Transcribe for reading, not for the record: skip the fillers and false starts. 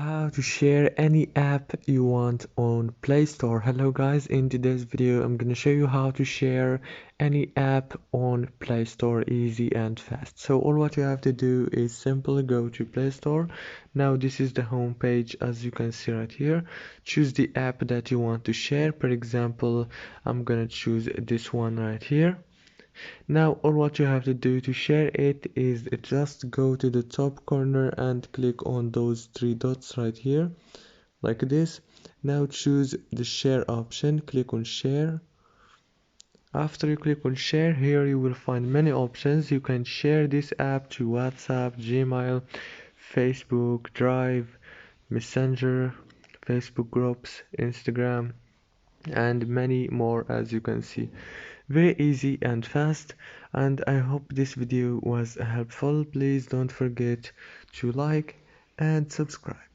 How to share any app you want on Play Store. Hello guys, in today's video I'm gonna show you how to share any app on Play Store easy and fast. So all what you have to do is simply go to Play Store. Now this is the home page, as you can see right here. Choose the app that you want to share. For example, I'm gonna choose this one right here. Now all what you have to do to share it is just go to the top corner and click on those three dots right here like this. Now choose the share option, click on share. After you click on share, here you will find many options. You can share this app to WhatsApp, Gmail, Facebook, Drive, Messenger, Facebook groups, Instagram, and many more, as you can see. Very easy and fast, and I hope this video was helpful. Please don't forget to like and subscribe.